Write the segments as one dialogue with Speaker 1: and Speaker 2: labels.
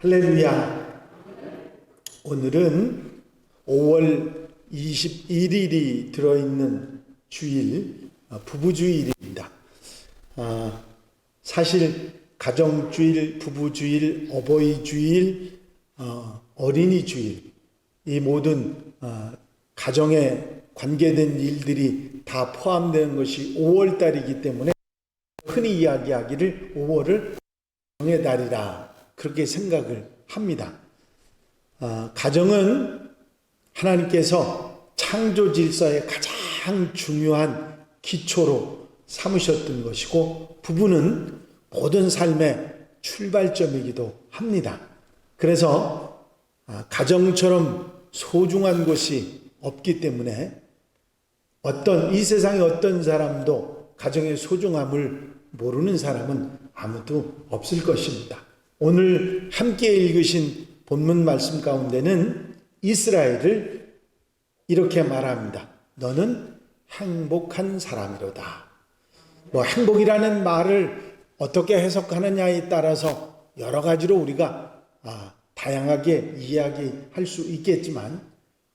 Speaker 1: 할렐루야. 오늘은 5월 21일이 들어있는 주일, 부부주일입니다. 사실 가정주일, 부부주일, 어버이주일, 어린이주일, 이 모든 가정에 관계된 일들이 다 포함되는 것이 5월달이기 때문에 흔히 이야기하기를 5월을 가정의 달이라 그렇게 생각을 합니다. 가정은 하나님께서 창조 질서의 가장 중요한 기초로 삼으셨던 것이고, 부부는 모든 삶의 출발점이기도 합니다. 그래서 가정처럼 소중한 것이 없기 때문에 이 세상의 어떤 사람도 가정의 소중함을 모르는 사람은 아무도 없을 것입니다. 오늘 함께 읽으신 본문 말씀 가운데는 이스라엘을 이렇게 말합니다. 너는 행복한 사람이로다. 행복이라는 말을 어떻게 해석하느냐에 따라서 여러 가지로 우리가 다양하게 이야기할 수 있겠지만,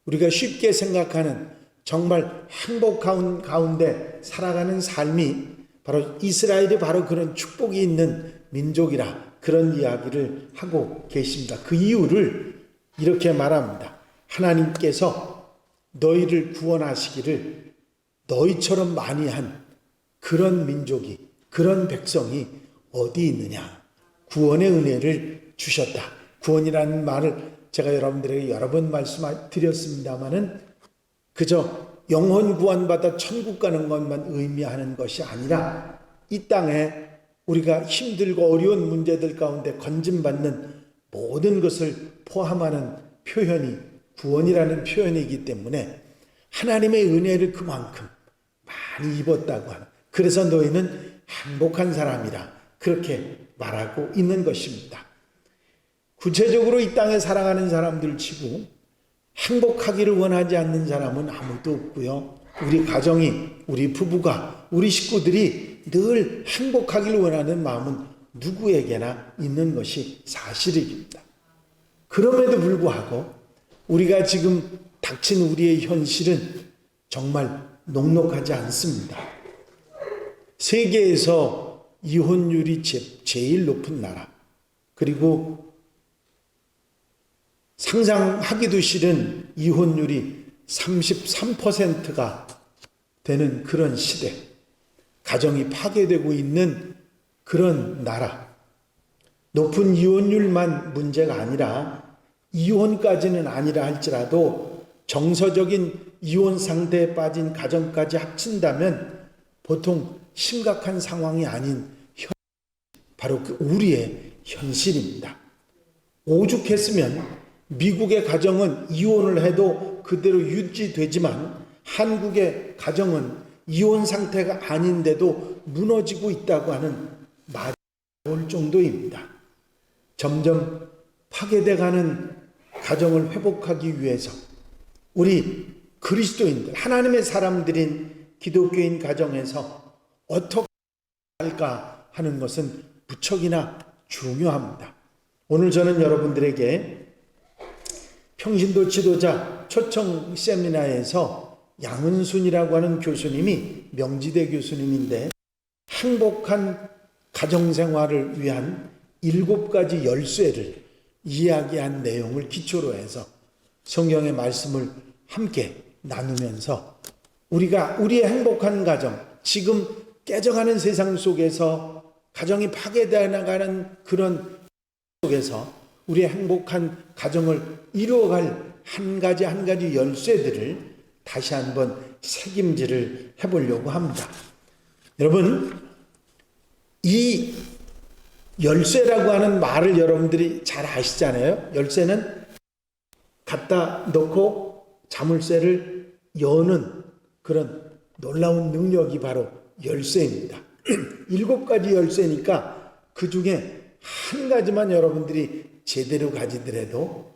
Speaker 1: 우리가 쉽게 생각하는 정말 행복한 가운데 살아가는 삶이 바로 이스라엘이 바로 그런 축복이 있는 민족이라 그런 이야기를 하고 계십니다. 그 이유를 이렇게 말합니다. 하나님께서 너희를 구원하시기를 너희처럼 많이 한 그런 민족이, 그런 백성이 어디 있느냐. 구원의 은혜를 주셨다. 구원이라는 말을 제가 여러분들에게 여러 번 말씀드렸습니다마는 그저 영혼 구원받아 천국 가는 것만 의미하는 것이 아니라 이 땅에 우리가 힘들고 어려운 문제들 가운데 건짐받는 모든 것을 포함하는 표현이 구원이라는 표현이기 때문에 하나님의 은혜를 그만큼 많이 입었다고 하는, 그래서 너희는 행복한 사람이라 그렇게 말하고 있는 것입니다. 구체적으로 이 땅에 살아가는 사람들 치고 행복하기를 원하지 않는 사람은 아무도 없고요. 우리 가정이, 우리 부부가, 우리 식구들이 늘 행복하기를 원하는 마음은 누구에게나 있는 것이 사실입니다. 그럼에도 불구하고 우리가 지금 닥친 우리의 현실은 정말 녹록하지 않습니다. 세계에서 이혼율이 제일 높은 나라, 그리고 상상하기도 싫은 이혼율이 33%가 되는 그런 시대, 가정이 파괴되고 있는 그런 나라, 높은 이혼율만 문제가 아니라 이혼까지는 아니라 할지라도 정서적인 이혼 상태에 빠진 가정까지 합친다면 보통 심각한 상황이 아닌 바로 우리의 현실입니다. 오죽했으면 미국의 가정은 이혼을 해도 그대로 유지되지만 한국의 가정은 이혼 상태가 아닌데도 무너지고 있다고 하는 말이 나올 정도입니다. 점점 파괴돼가는 가정을 회복하기 위해서 우리 그리스도인들, 하나님의 사람들인 기독교인 가정에서 어떻게 할까 하는 것은 무척이나 중요합니다. 오늘 저는 여러분들에게 평신도 지도자 초청 세미나에서 양은순이라고 하는 교수님이, 명지대 교수님인데, 행복한 가정생활을 위한 7가지 열쇠를 이야기한 내용을 기초로 해서 성경의 말씀을 함께 나누면서 우리의 행복한 가정, 지금 깨져가는 세상 속에서 가정이 파괴되어 나가는 그런 속에서 우리의 행복한 가정을 이루어갈 한 가지 열쇠들을 다시 한번 책임질을 해보려고 합니다. 여러분, 이 열쇠라고 하는 말을 여러분들이 잘 아시잖아요. 열쇠는 갖다 놓고 자물쇠를 여는 그런 놀라운 능력이 바로 열쇠입니다. 7가지 열쇠니까 그 중에 한 가지만 여러분들이 제대로 가지더라도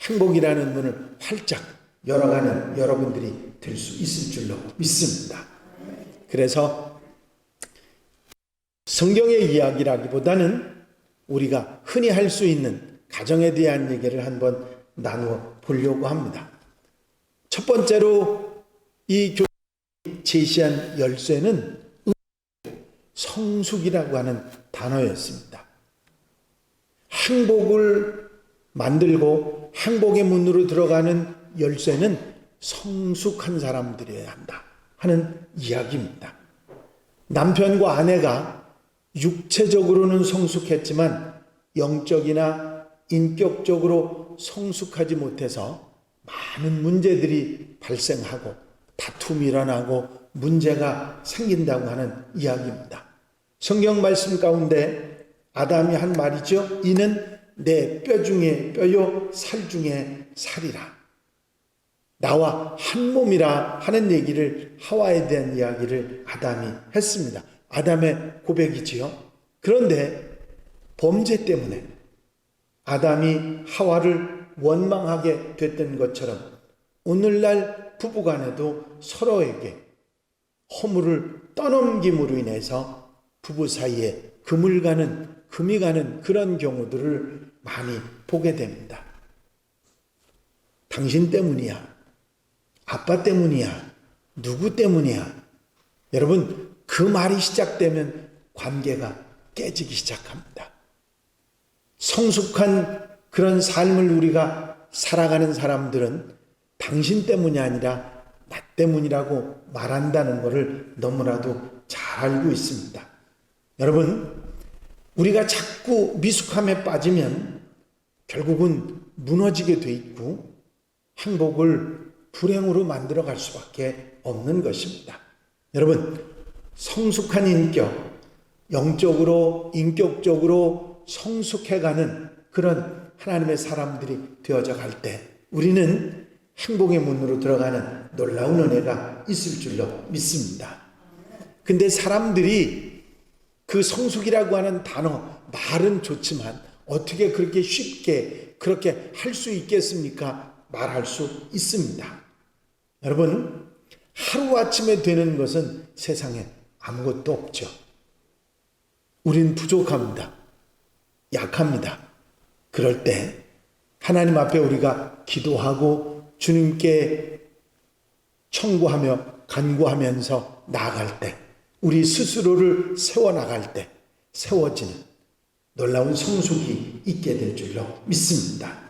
Speaker 1: 행복이라는 문을 활짝 열어가는 여러분들이 될 수 있을 줄로 믿습니다. 그래서 성경의 이야기라기보다는 우리가 흔히 할 수 있는 가정에 대한 얘기를 한번 나누어 보려고 합니다. 첫 번째로 이 교수님이 제시한 열쇠는 성숙이라고 하는 단어였습니다. 행복을 만들고 행복의 문으로 들어가는 열쇠는 성숙한 사람들이어야 한다 하는 이야기입니다. 남편과 아내가 육체적으로는 성숙했지만 영적이나 인격적으로 성숙하지 못해서 많은 문제들이 발생하고 다툼이 일어나고 문제가 생긴다고 하는 이야기입니다. 성경 말씀 가운데 아담이 한 말이죠. 이는 내 뼈 중에 뼈요 살 중에 살이라. 나와 한 몸이라 하는 얘기를, 하와에 대한 이야기를 아담이 했습니다. 아담의 고백이지요. 그런데 범죄 때문에 아담이 하와를 원망하게 됐던 것처럼 오늘날 부부간에도 서로에게 허물을 떠넘김으로 인해서 부부 사이에 금이 가는 그런 경우들을 많이 보게 됩니다. 당신 때문이야. 아빠 때문이야. 누구 때문이야. 여러분, 그 말이 시작되면 관계가 깨지기 시작합니다. 성숙한 그런 삶을 우리가 살아가는 사람들은 당신 때문이 아니라 나 때문이라고 말한다는 것을 너무나도 잘 알고 있습니다. 여러분, 우리가 자꾸 미숙함에 빠지면 결국은 무너지게 돼 있고 행복을 불행으로 만들어갈 수밖에 없는 것입니다. 여러분, 성숙한 인격, 영적으로 인격적으로 성숙해가는 그런 하나님의 사람들이 되어져 갈 때 우리는 행복의 문으로 들어가는 놀라운 은혜가 있을 줄로 믿습니다. 근데 사람들이 그 성숙이라고 하는 단어, 말은 좋지만 어떻게 그렇게 쉽게 그렇게 할 수 있겠습니까? 말할 수 있습니다. 여러분, 하루아침에 되는 것은 세상에 아무것도 없죠. 우린 부족합니다. 약합니다. 그럴 때 하나님 앞에 우리가 기도하고 주님께 청구하며 간구하면서 나아갈 때, 우리 스스로를 세워나갈 때 세워지는 놀라운 성숙이 있게 될 줄로 믿습니다.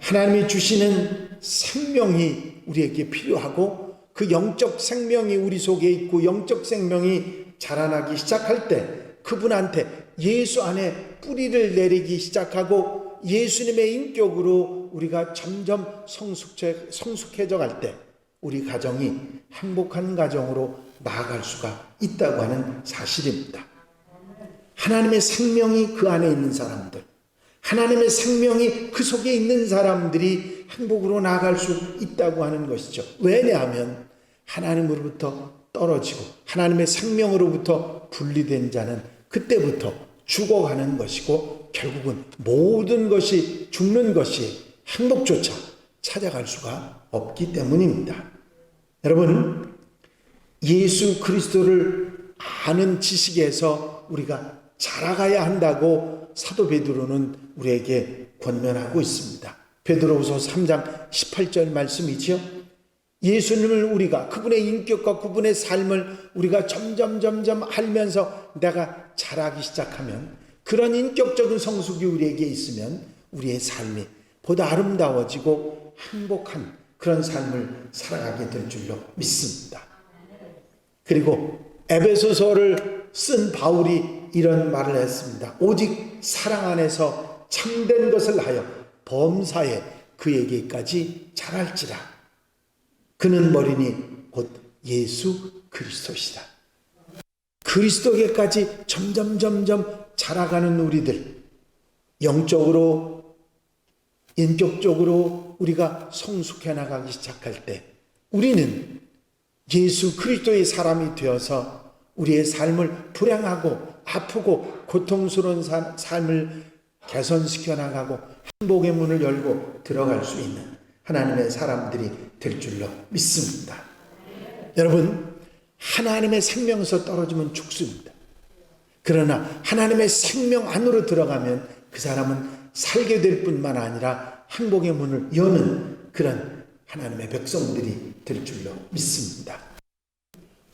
Speaker 1: 하나님이 주시는 생명이 우리에게 필요하고 그 영적 생명이 우리 속에 있고 영적 생명이 자라나기 시작할 때 그분한테 예수 안에 뿌리를 내리기 시작하고 예수님의 인격으로 우리가 점점 성숙해져 갈 때 우리 가정이 행복한 가정으로 나아갈 수가 있다고 하는 사실입니다. 하나님의 생명이 그 안에 있는 사람들, 하나님의 생명이 그 속에 있는 사람들이 행복으로 나아갈 수 있다고 하는 것이죠. 왜냐하면 하나님으로부터 떨어지고 하나님의 생명으로부터 분리된 자는 그때부터 죽어가는 것이고 결국은 모든 것이 죽는 것이 행복조차 찾아갈 수가 없기 때문입니다. 여러분, 예수 그리스도를 아는 지식에서 우리가 자라가야 한다고 사도 베드로는 우리에게 권면하고 있습니다. 베드로후서 3장 18절 말씀이지요. 예수님을 우리가 그분의 인격과 그분의 삶을 우리가 점점 알면서 내가 자라기 시작하면 그런 인격적인 성숙이 우리에게 있으면 우리의 삶이 보다 아름다워지고 행복한 그런 삶을 살아가게 될 줄로 믿습니다. 그리고 에베소서를 쓴 바울이 이런 말을 했습니다. 오직 사랑 안에서 참된 것을 하여 범사에 그에게까지 자랄지라. 그는 머리니 곧 예수 그리스도시다. 그리스도에게까지 점점 자라가는 우리들, 영적으로 인격적으로 우리가 성숙해 나가기 시작할 때 우리는 예수 그리스도의 사람이 되어서 우리의 삶을 불행하고 아프고 고통스러운 삶을 개선시켜 나가고 행복의 문을 열고 들어갈 수 있는 하나님의 사람들이 될 줄로 믿습니다. 여러분, 하나님의 생명에서 떨어지면 죽습니다. 그러나 하나님의 생명 안으로 들어가면 그 사람은 살게 될 뿐만 아니라 행복의 문을 여는 그런 하나님의 백성들이 될 줄로 믿습니다.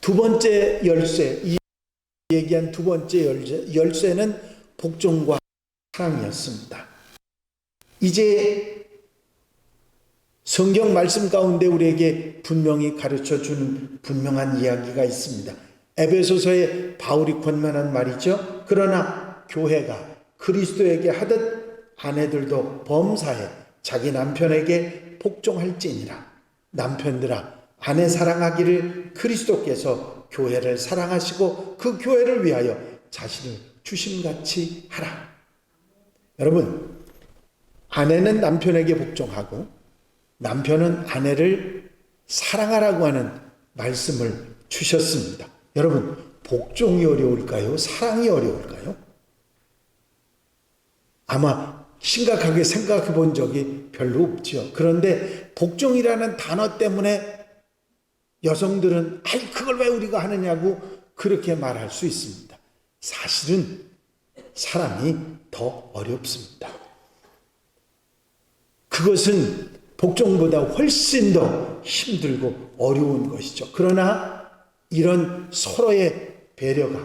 Speaker 1: 두 번째 열쇠, 이 얘기한 두 번째 열쇠는 복종과 사랑이었습니다. 이제 성경 말씀 가운데 우리에게 분명히 가르쳐 주는 분명한 이야기가 있습니다. 에베소서에 바울이 권면한 말이죠. 그러나 교회가 그리스도에게 하듯 아내들도 범사에 자기 남편에게 복종할지니라. 남편들아, 아내 사랑하기를 그리스도께서 교회를 사랑하시고 그 교회를 위하여 자신을 주심같이 하라. 여러분, 아내는 남편에게 복종하고 남편은 아내를 사랑하라고 하는 말씀을 주셨습니다. 여러분, 복종이 어려울까요? 사랑이 어려울까요? 아마 심각하게 생각해 본 적이 별로 없죠. 그런데 복종이라는 단어 때문에 여성들은 아이 그걸 왜 우리가 하느냐고 그렇게 말할 수 있습니다. 사실은 사랑이 더 어렵습니다. 그것은 복종보다 훨씬 더 힘들고 어려운 것이죠. 그러나 이런 서로의 배려가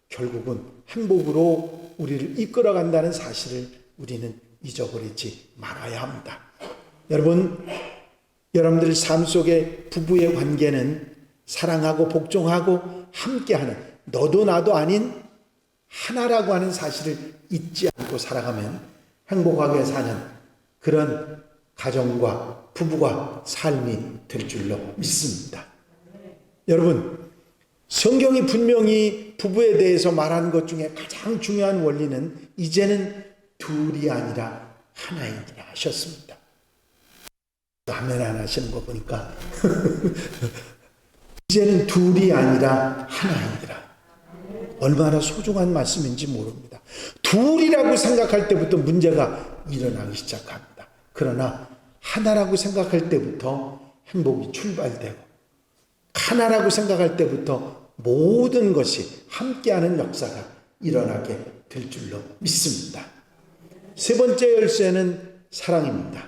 Speaker 1: 결국은 행복으로 우리를 이끌어간다는 사실을 우리는 잊어버리지 말아야 합니다. 여러분들 삶 속에 부부의 관계는 사랑하고 복종하고 함께하는 너도 나도 아닌 하나라고 하는 사실을 잊지 않고 살아가면 행복하게 사는 그런 가정과 부부가 삶이 될 줄로 믿습니다. 여러분, 성경이 분명히 부부에 대해서 말하는 것 중에 가장 중요한 원리는 이제는 둘이 아니라 하나이니라 하셨습니다. 아멘 안 하시는 거 보니까 이제는 둘이 아니라 하나이니라. 얼마나 소중한 말씀인지 모릅니다. 둘이라고 생각할 때부터 문제가 일어나기 시작합니다. 그러나 하나라고 생각할 때부터 행복이 출발되고 하나라고 생각할 때부터 모든 것이 함께하는 역사가 일어나게 될 줄로 믿습니다. 세 번째 열쇠는 사랑입니다.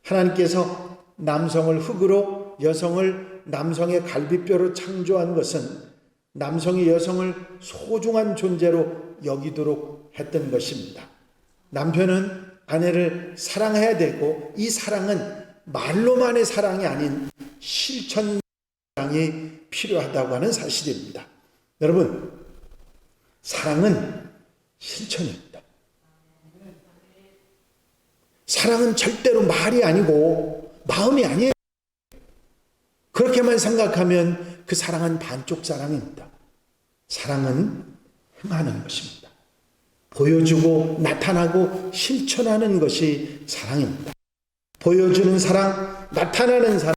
Speaker 1: 하나님께서 남성을 흙으로 여성을 남성의 갈비뼈로 창조한 것은 남성이 여성을 소중한 존재로 여기도록 했던 것입니다. 남편은 아내를 사랑해야 되고 이 사랑은 말로만의 사랑이 아닌 실천 사랑이 필요하다고 하는 사실입니다. 여러분, 사랑은 실천입니다. 사랑은 절대로 말이 아니고 마음이 아니에요. 그렇게만 생각하면 그 사랑은 반쪽 사랑입니다. 사랑은 행하는 것입니다. 보여주고 나타나고 실천하는 것이 사랑입니다. 보여주는 사랑, 나타나는 사랑,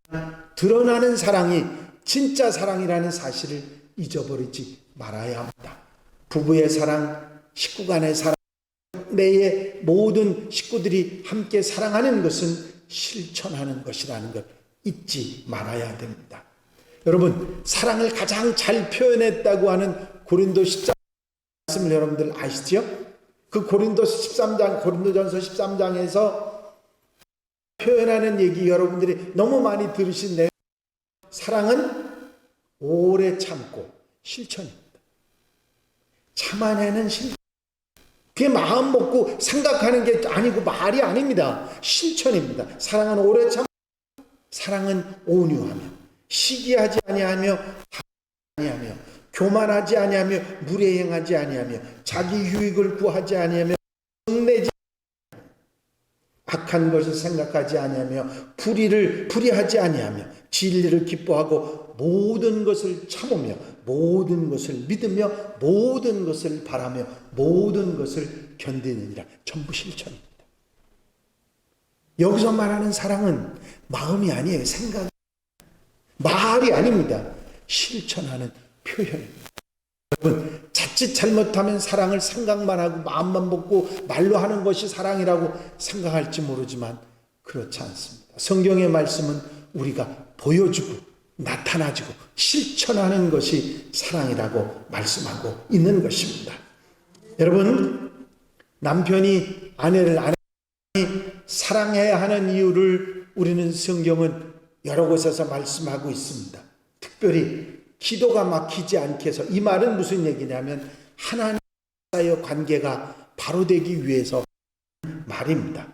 Speaker 1: 드러나는 사랑이 진짜 사랑이라는 사실을 잊어버리지 말아야 합니다. 부부의 사랑, 식구 간의 사랑, 내의 모든 식구들이 함께 사랑하는 것은 실천하는 것이라는 것 잊지 말아야 됩니다. 여러분, 사랑을 가장 잘 표현했다고 하는 고린도 13장 말씀을 여러분들 아시죠? 그 고린도전서 13장에서 표현하는 얘기 여러분들이 너무 많이 들으신 내용, 사랑은 오래 참고 실천입니다. 참아내는 실천. 그게 마음 먹고 생각하는 게 아니고 말이 아닙니다. 실천입니다. 사랑은 오래 참고, 사랑은 온유하며, 시기하지 아니하며, 아니하며, 교만하지 아니하며, 무례행하지 아니하며, 자기 유익을 구하지 아니하며, 성내지 악한 것을 생각하지 아니하며, 불의하지 아니하며, 진리를 기뻐하고, 모든 것을 참으며, 모든 것을 믿으며, 모든 것을 바라며, 모든 것을 견디느니라. 전부 실천입니다. 여기서 말하는 사랑은 마음이 아니에요. 생각, 말이 아닙니다. 실천하는 표현입니다. 여러분, 자칫 잘못하면 사랑을 생각만 하고 마음만 먹고 말로 하는 것이 사랑이라고 생각할지 모르지만 그렇지 않습니다. 성경의 말씀은 우리가 보여주고 나타나지고 실천하는 것이 사랑이라고 말씀하고 있는 것입니다. 여러분, 남편이 아내를 사랑해야 하는 이유를 우리는 성경은 여러 곳에서 말씀하고 있습니다. 특별히 기도가 막히지 않게 해서, 이 말은 무슨 얘기냐면 하나님과의 관계가 바로 되기 위해서 말입니다.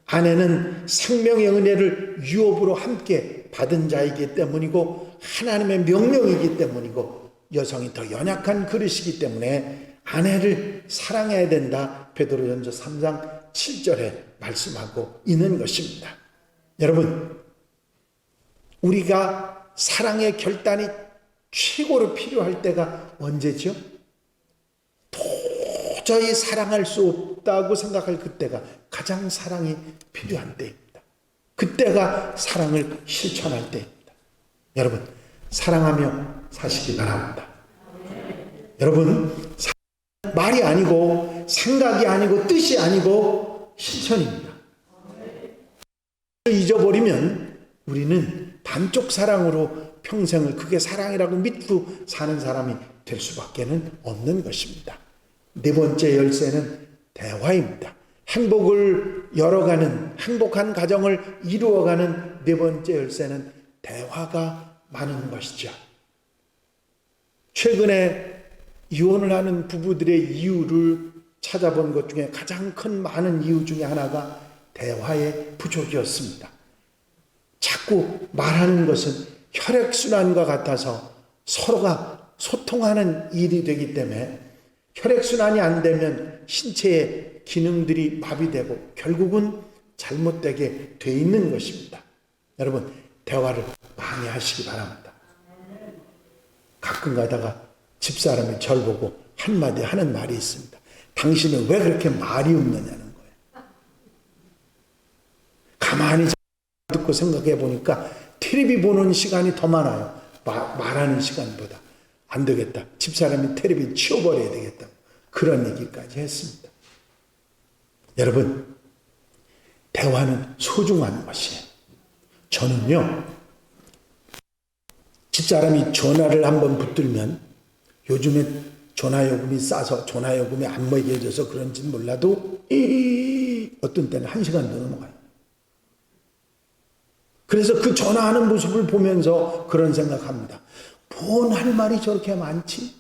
Speaker 1: 아내는 생명의 은혜를 유업으로 함께 받은 자이기 때문이고 하나님의 명령이기 때문이고 여성이 더 연약한 그릇이기 때문에 아내를 사랑해야 된다. 베드로전서 3장 7절에 말씀하고 있는 것입니다. 여러분, 우리가 사랑의 결단이 최고로 필요할 때가 언제죠? 도저히 사랑할 수 없다고 생각할 그때가 가장 사랑이 필요한 때입니다. 그때가 사랑을 실천할 때입니다. 여러분, 사랑하며 사시기 바랍니다. 여러분, 말이 아니고 생각이 아니고 뜻이 아니고 실천입니다. 잊어버리면 우리는 반쪽 사랑으로 평생을 그게 사랑이라고 믿고 사는 사람이 될 수밖에는 없는 것입니다. 네 번째 열쇠는 대화입니다. 행복을 열어가는, 행복한 가정을 이루어가는 네 번째 열쇠는 대화가 많은 것이죠. 최근에 이혼을 하는 부부들의 이유를 찾아본 것 중에 가장 큰 많은 이유 중에 하나가 대화의 부족이었습니다. 자꾸 말하는 것은 혈액순환과 같아서 서로가 소통하는 일이 되기 때문에 혈액순환이 안 되면 신체의 기능들이 마비되고 결국은 잘못되게 돼 있는 것입니다. 여러분, 대화를 많이 하시기 바랍니다. 가끔 가다가 집사람이 절 보고 한마디 하는 말이 있습니다. 당신은 왜 그렇게 말이 없느냐는 거예요. 가만히 듣고 생각해 보니까 텔레비 보는 시간이 더 많아요. 말하는 시간보다. 안 되겠다. 집사람이 텔레비 치워버려야 되겠다. 그런 얘기까지 했습니다. 여러분, 대화는 소중한 것이에요. 저는요, 집사람이 전화를 한번 붙들면, 요즘에 전화요금이 싸서 전화요금이 안 먹여져서 그런지는 몰라도 어떤 때는 1시간도 넘어가요. 그래서 그 전화하는 모습을 보면서 그런 생각합니다. 뭔 할 말이 저렇게 많지?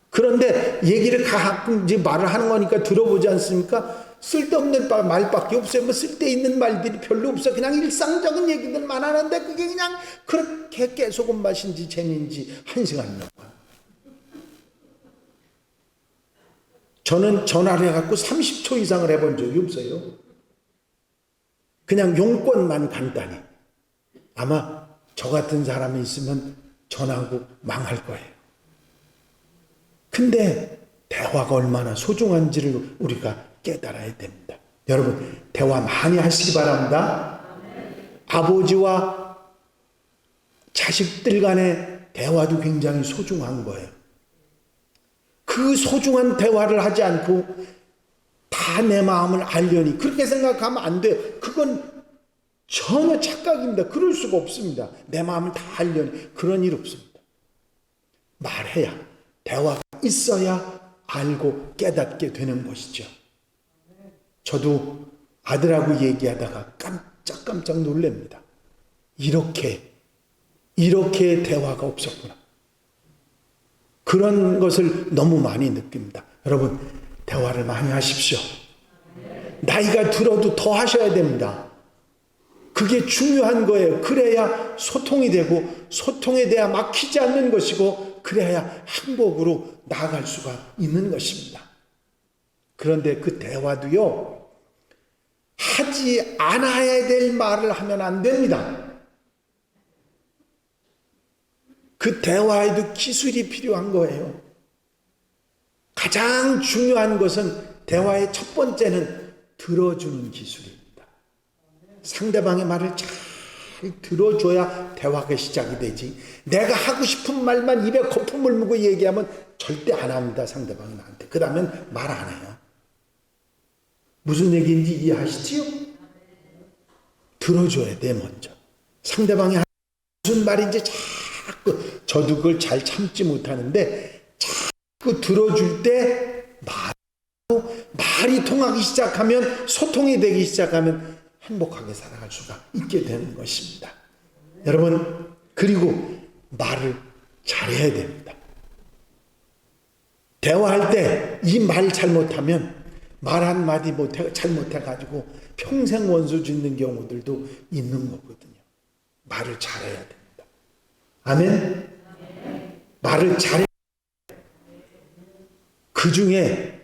Speaker 1: 그런데 얘기를 가끔 이제 말을 하는 거니까 들어보지 않습니까? 쓸데없는 말밖에 없어요. 뭐 쓸데있는 말들이 별로 없어. 그냥 일상적인 얘기들만 하는데 그게 그냥 그렇게 깨소금 맛인지 재미인지 1시간 넘어요. 저는 전화를 해갖고 30초 이상을 해본 적이 없어요. 그냥 용건만 간단히. 아마 저 같은 사람이 있으면 전화하고 망할 거예요. 근데 대화가 얼마나 소중한지를 우리가 깨달아야 됩니다. 여러분, 대화 많이 하시기 바랍니다. 아버지와 자식들 간의 대화도 굉장히 소중한 거예요. 그 소중한 대화를 하지 않고 다 내 마음을 알려니 그렇게 생각하면 안 돼. 그건 전혀 착각입니다. 그럴 수가 없습니다. 내 마음을 다 알려니 그런 일 없습니다. 말해야, 대화가 있어야 알고 깨닫게 되는 것이죠. 저도 아들하고 얘기하다가 깜짝 놀랍니다. 이렇게 대화가 없었구나. 그런 것을 너무 많이 느낍니다. 여러분, 대화를 많이 하십시오. 나이가 들어도 더 하셔야 됩니다. 그게 중요한 거예요. 그래야 소통이 되고 소통에 대해 막히지 않는 것이고 그래야 행복으로 나아갈 수가 있는 것입니다. 그런데 그 대화도요, 하지 않아야 될 말을 하면 안 됩니다. 그 대화에도 기술이 필요한 거예요. 가장 중요한 것은 대화의 첫 번째는 들어주는 기술입니다. 상대방의 말을 잘 들어줘야 대화가 시작이 되지. 내가 하고 싶은 말만 입에 거품을 물고 얘기하면 절대 안 합니다. 상대방이 나한테. 그 다음엔 말 안 해요. 무슨 얘기인지 이해하시지요? 들어줘야 돼, 먼저. 상대방이 무슨 말인지 자꾸, 저도 그걸 잘 참지 못하는데 자꾸 들어줄 때 말이 통하기 시작하면, 소통이 되기 시작하면 행복하게 살아갈 수가 있게 되는 것입니다. 여러분, 그리고 말을 잘해야 됩니다. 대화할 때 이 말 잘못하면 말 한마디 잘못해가지고 평생 원수 짓는 경우들도 있는 거거든요. 말을 잘해야 됩니다. 아멘? 말을 잘해. 그 중에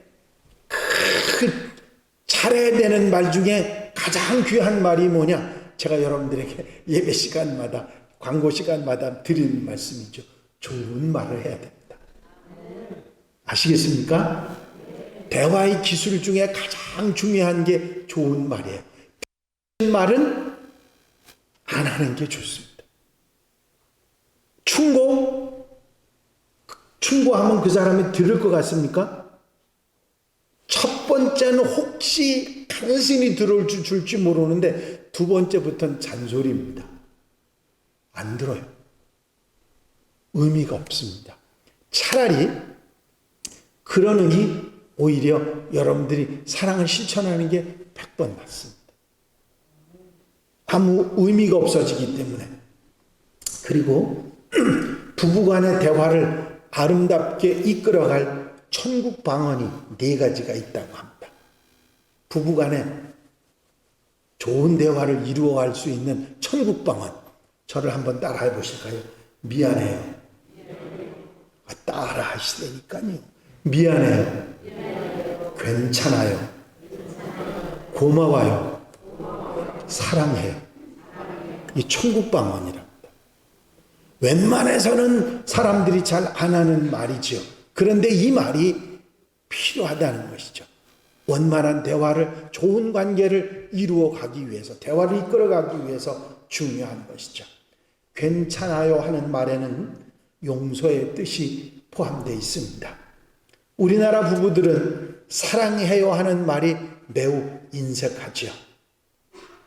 Speaker 1: 잘해야 되는 말 중에 가장 귀한 말이 뭐냐? 제가 여러분들에게 예배 시간마다, 광고 시간마다 드리는 말씀이죠. 좋은 말을 해야 됩니다. 아시겠습니까? 대화의 기술 중에 가장 중요한 게 좋은 말이에요. 말은 안 하는 게 좋습니다. 충고하면 그 사람이 들을 것 같습니까? 첫 번째는 혹시 간신히 줄지 모르는데 두 번째부터는 잔소리입니다. 안 들어요. 의미가 없습니다. 차라리 그러느니 오히려 여러분들이 사랑을 실천하는 게 100번 낫습니다. 아무 의미가 없어지기 때문에. 그리고 부부간의 대화를 아름답게 이끌어갈 천국 방언이 4가지가 있다고 합니다. 부부간에 좋은 대화를 이루어갈 수 있는 천국 방언. 저를 한번 따라해 보실까요? 미안해요. 따라 하시다니까요. 미안해요. 괜찮아요. 고마워요. 사랑해요. 이 천국 방언이랍니다. 웬만해서는 사람들이 잘 안 하는 말이죠. 그런데 이 말이 필요하다는 것이죠. 원만한 대화를, 좋은 관계를 이루어 가기 위해서, 대화를 이끌어 가기 위해서 중요한 것이죠. 괜찮아요 하는 말에는 용서의 뜻이 포함되어 있습니다. 우리나라 부부들은 사랑해요 하는 말이 매우 인색하죠.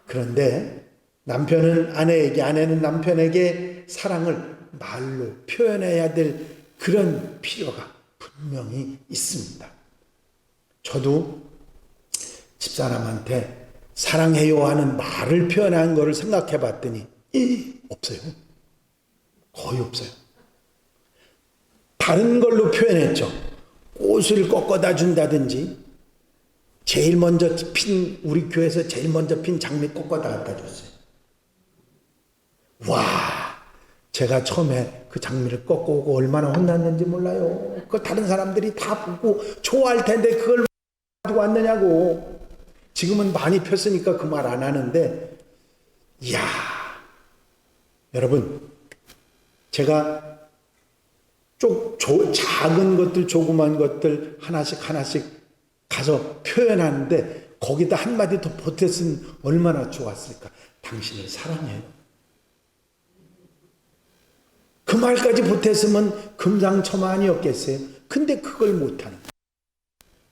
Speaker 1: 그런데 남편은 아내에게, 아내는 남편에게 사랑을 말로 표현해야 될 그런 필요가 분명히 있습니다. 저도 집사람한테 사랑해요 하는 말을 표현한 것을 생각해 봤더니 없어요. 거의 없어요. 다른 걸로 표현했죠. 꽃을 꺾어다 준다든지, 제일 먼저 핀, 우리 교회에서 제일 먼저 핀 장미 꺾어다 갖다 줬어요. 와, 제가 처음에 그 장미를 꺾고 얼마나 혼났는지 몰라요. 그 다른 사람들이 다 보고 좋아할 텐데 그걸 가지고 왔느냐고. 지금은 많이 폈으니까 그 말 안 하는데, 이야, 여러분, 제가 작은 것들, 조그만 것들 하나씩 가서 표현하는데 거기다 한마디 더 보탰으면 얼마나 좋았을까. 당신을 사랑해요. 그 말까지 보탰으면 금상첨화아니었겠어요. 근데 그걸 못하는.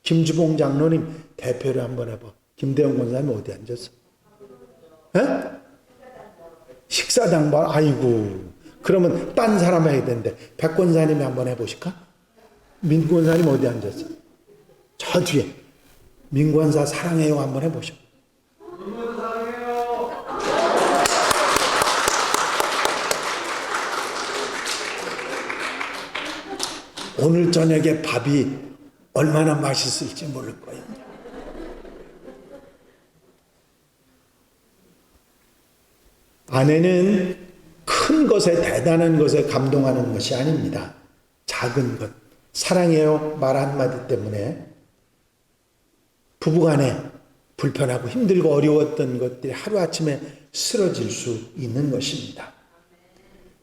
Speaker 1: 김주봉 장로님 대표를 한번 해봐. 김대영 권사님 어디 앉았어? 에? 식사당 봐. 아이고. 그러면 딴 사람 해야 되는데 백 권사님이 한번 해보실까? 민 권사님 어디 앉았어? 저 뒤에. 민 권사 사랑해요 한번 해보시오. 오늘 저녁에 밥이 얼마나 맛있을지 모를 거예요. 아내는 큰 것에, 대단한 것에 감동하는 것이 아닙니다. 작은 것, 사랑해요 말 한마디 때문에 부부간에 불편하고 힘들고 어려웠던 것들이 하루아침에 쓰러질 수 있는 것입니다.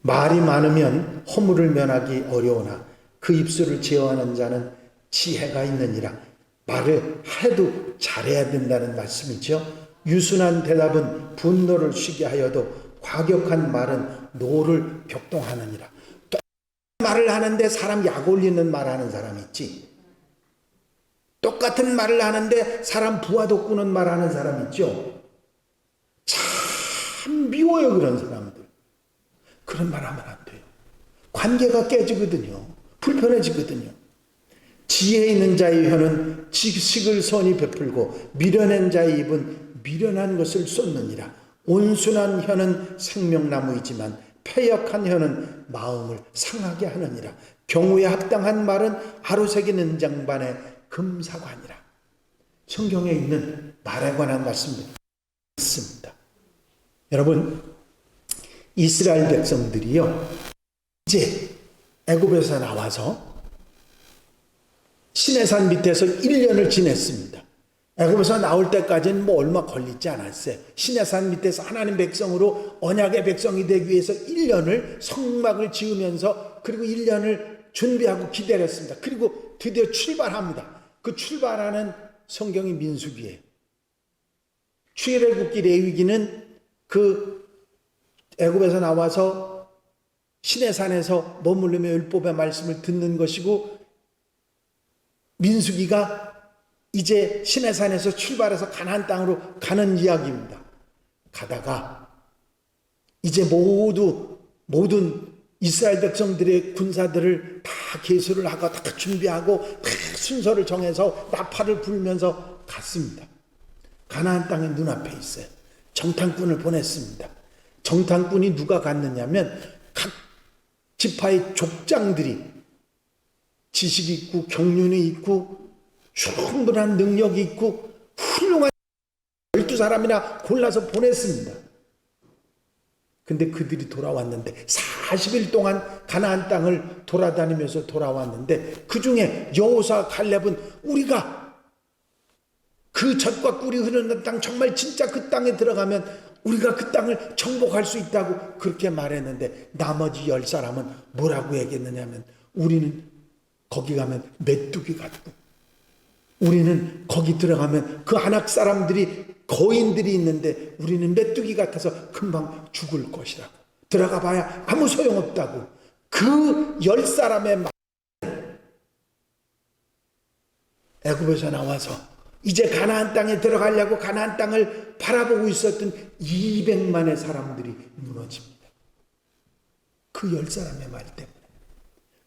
Speaker 1: 말이 많으면 허물을 면하기 어려우나 그 입술을 제어하는 자는 지혜가 있느니라. 말을 해도 잘해야 된다는 말씀이죠. 유순한 대답은 분노를 쉬게 하여도 과격한 말은 노를 격동하느니라. 말을 하는데 사람 약 올리는 말하는 사람 있지. 똑같은 말을 하는데 사람 부하도 꾸는 말하는 사람 있죠. 참 미워요 그런 사람들. 그런 말 하면 안 돼요. 관계가 깨지거든요. 불편해지거든요. 지혜 있는 자의 혀는 지식을 선히 베풀고 미련한 자의 입은 미련한 것을 쏟느니라. 온순한 혀는 생명나무이지만 패역한 혀는 마음을 상하게 하느니라. 경우에 합당한 말은 하루새긴 은장반에 금사관이라. 성경에 있는 말에 관한 말씀들이 있습니다. 여러분, 이스라엘 백성들이요, 이제 애굽에서 나와서 시내산 밑에서 1년을 지냈습니다. 애굽에서 나올 때까지는 뭐 얼마 걸리지 않았어요. 시내산 밑에서 하나님 백성으로 언약의 백성이 되기 위해서 1년을 성막을 지으면서, 그리고 1년을 준비하고 기다렸습니다. 그리고 드디어 출발합니다. 그 출발하는 성경이 민수기예요. 출애굽기 레위기는 그 애굽에서 나와서 시내산에서 머무르며 율법의 말씀을 듣는 것이고, 민수기가 이제 시내산에서 출발해서 가나안 땅으로 가는 이야기입니다. 가다가 이제 모든 이스라엘 백성들의 군사들을 다 계수를 하고 다 준비하고 다 순서를 정해서 나팔을 불면서 갔습니다. 가나안 땅이 눈앞에 있어요. 정탐꾼을 보냈습니다. 정탐꾼이 누가 갔느냐면 각 지파의 족장들이 지식이 있고 경륜이 있고 충분한 능력이 있고 훌륭한 12사람이나 골라서 보냈습니다. 근데 그들이 돌아왔는데 40일 동안 가나안 땅을 돌아다니면서 돌아왔는데, 그 중에 여호수아 갈렙은 우리가 그 젖과 꿀이 흐르는 땅, 정말 진짜 그 땅에 들어가면 우리가 그 땅을 정복할 수 있다고 그렇게 말했는데, 나머지 10사람은 뭐라고 얘기했느냐면, 우리는 거기 가면 메뚜기 같고, 우리는 거기 들어가면 그 아낙 사람들이, 거인들이 있는데 우리는 메뚜기 같아서 금방 죽을 것이라고, 들어가 봐야 아무 소용없다고. 그 10사람의 말, 애굽에서 나와서 이제 가나안 땅에 들어가려고 가나안 땅을 바라보고 있었던 200만의 사람들이 무너집니다. 그 10사람의 말 때문에.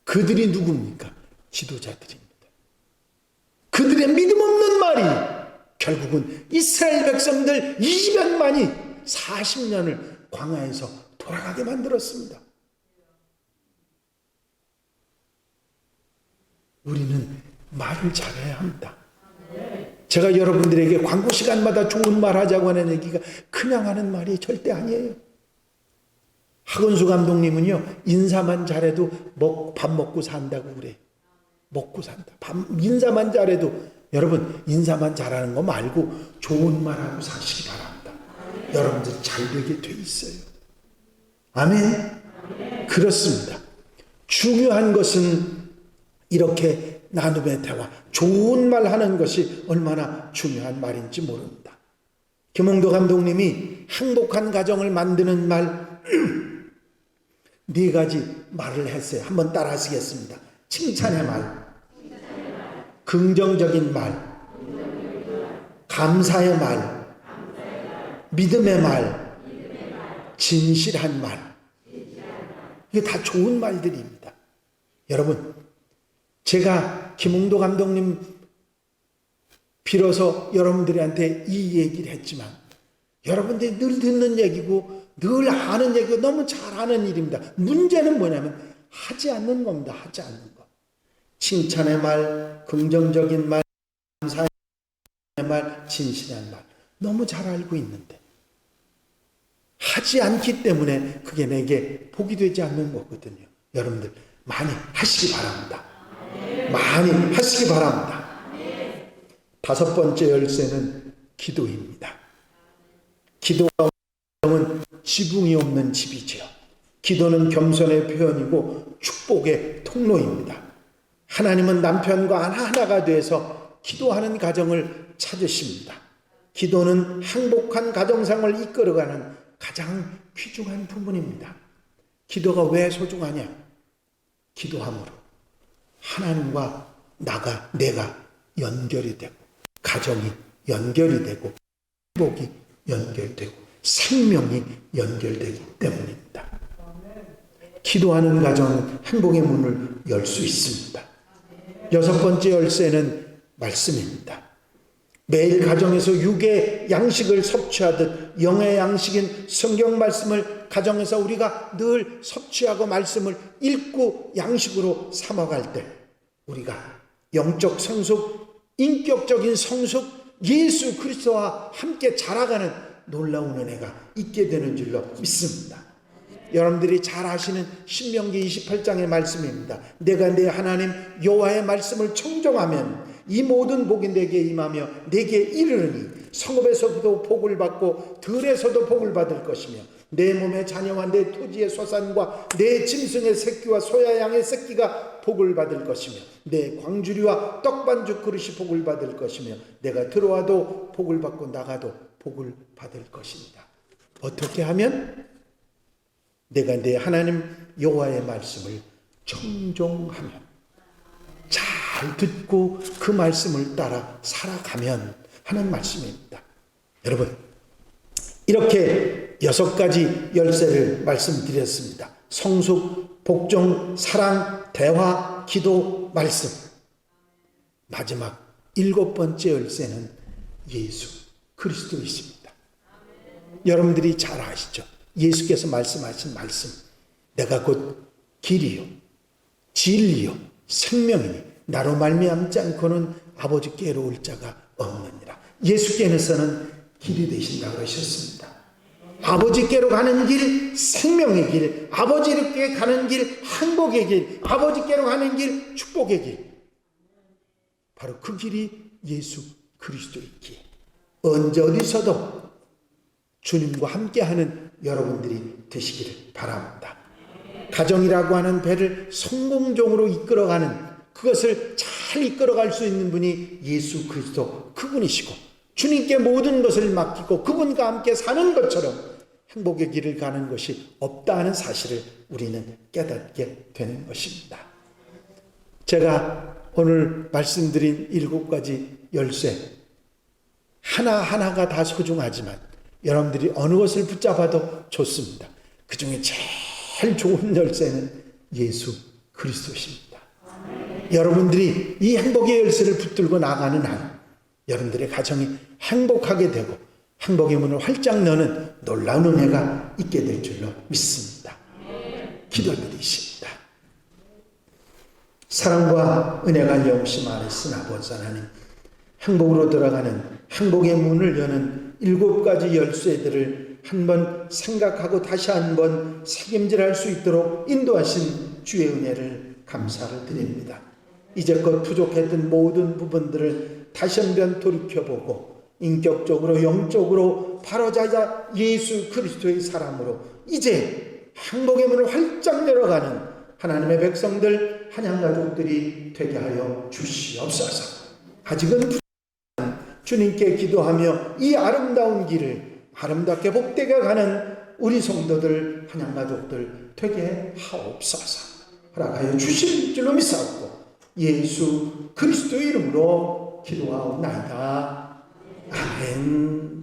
Speaker 1: 그들이 누굽니까? 지도자들입니다. 그들의 믿음 없는 말이 결국은 이스라엘 백성들 200만이 40년을 광야에서 돌아가게 만들었습니다. 우리는 말을 잘해야 합니다. 제가 여러분들에게 광고 시간마다 좋은 말 하자고 하는 얘기가 그냥 하는 말이 절대 아니에요. 하건수 감독님은요, 인사만 잘해도 밥 먹고 산다고 그래. 먹고 산다. 인사만 잘해도, 여러분, 인사만 잘하는 거 말고 좋은 말하고 사시기 바랍니다. 여러분들 잘 되게 돼 있어요. 아멘. 그렇습니다. 중요한 것은 이렇게 나눔의 대화, 좋은 말 하는 것이 얼마나 중요한 말인지 모릅니다. 김홍도 감독님이 행복한 가정을 만드는 말 4가지 말을 했어요. 한번 따라 하시겠습니다. 칭찬의 말, 긍정적인 말, 감사의 말, 믿음의 말, 진실한 말. 이게 다 좋은 말들입니다. 여러분, 제가 김홍도 감독님 빌어서 여러분들한테 이 얘기를 했지만, 여러분들이 늘 듣는 얘기고 늘 아는 얘기고 너무 잘하는 일입니다. 문제는 뭐냐면 하지 않는 겁니다. 하지 않는 거. 칭찬의 말, 긍정적인 말, 감사의 말, 진실한 말. 너무 잘 알고 있는데 하지 않기 때문에 그게 내게 복이 되지 않는 거거든요. 여러분들 많이 하시기 바랍니다. 많이 하시기 바랍니다. 5번째 열쇠는 기도입니다. 기도가 지붕이 없는 집이지요. 기도는 겸손의 표현이고 축복의 통로입니다. 하나님은 남편과 하나가 돼서 기도하는 가정을 찾으십니다. 기도는 행복한 가정생활을 이끌어가는 가장 귀중한 부분입니다. 기도가 왜 소중하냐? 기도함으로 하나님과 내가 연결이 되고, 가정이 연결이 되고, 행복이 연결되고, 생명이 연결되기 때문입니다. 기도하는 가정은 행복의 문을 열 수 있습니다. 6번째 열쇠는 말씀입니다. 매일 가정에서 육의 양식을 섭취하듯 영의 양식인 성경 말씀을 가정에서 우리가 늘 섭취하고 말씀을 읽고 양식으로 삼아갈 때 우리가 영적 성숙, 인격적인 성숙, 예수 그리스도와 함께 자라가는 놀라운 은혜가 있게 되는 줄로 믿습니다. 여러분들이 잘 아시는 신명기 28장의 말씀입니다. 내가 내 하나님 여호와의 말씀을 청종하면 이 모든 복이 내게 임하며 내게 이르르니 성읍에서도 복을 받고 들에서도 복을 받을 것이며 내 몸의 자녀와 내 토지의 소산과 내 짐승의 새끼와 소야 양의 새끼가 복을 받을 것이며 내 광주리와 떡반죽 그릇이 복을 받을 것이며 내가 들어와도 복을 받고 나가도 복을 받을 것입니다. 어떻게 하면? 내가 내 하나님 여호와의 말씀을 청종하면, 잘 듣고 그 말씀을 따라 살아가면 하는 말씀입니다. 여러분, 이렇게 6가지 열쇠를 말씀드렸습니다. 성숙, 복종, 사랑, 대화, 기도, 말씀. 마지막 7번째 열쇠는 예수 그리스도이십니다. 여러분들이 잘 아시죠? 예수께서 말씀하신 말씀, 내가 곧 길이요 진리요 생명이니 나로 말미암지 않고는 아버지께로 올 자가 없느니라. 예수께서는 길이 되신다고 하셨습니다. 아버지께로 가는 길, 생명의 길, 아버지께 가는 길, 행복의 길, 아버지께로 가는 길, 축복의 길. 바로 그 길이 예수 그리스도이기에 언제 어디서도 주님과 함께하는 여러분들이 되시기를 바랍니다. 가정이라고 하는 배를 성공적으로 이끌어가는, 그것을 잘 이끌어갈 수 있는 분이 예수 그리스도 그분이시고 주님께 모든 것을 맡기고 그분과 함께 사는 것처럼 행복의 길을 가는 것이 없다 하는 사실을 우리는 깨닫게 되는 것입니다. 제가 오늘 말씀드린 7가지 열쇠 하나하나가 다 소중하지만 여러분들이 어느 것을 붙잡아도 좋습니다. 그 중에 제일 좋은 열쇠는 예수 그리스도십니다. 여러분들이 이 행복의 열쇠를 붙들고 나가는 한 여러분들의 가정이 행복하게 되고 행복의 문을 활짝 여는 놀라운 은혜가 있게 될 줄로 믿습니다. 기도드리십니다. 사랑과 은혜가 영심 아래신 아버지 하나님, 행복으로 들어가는 행복의 문을 여는 7가지 열쇠들을 한번 생각하고 다시 한번 책임질할 수 있도록 인도하신 주의 은혜를 감사를 드립니다. 이제껏 부족했던 모든 부분들을 다시 한번 돌이켜보고 인격적으로 영적으로 바로잡아 예수 그리스도의 사람으로 이제 행복의 문을 활짝 열어가는 하나님의 백성들, 한양가족들이 되게 하여 주시옵소서. 아직은 주님께 기도하며 이 아름다운 길을 아름답게 복되게 가는 우리 성도들, 한양가족들 되게 하옵소서. 허락하여 주실 줄로 믿사옵고 예수 그리스도의 이름으로 기도하옵나이다. 아멘.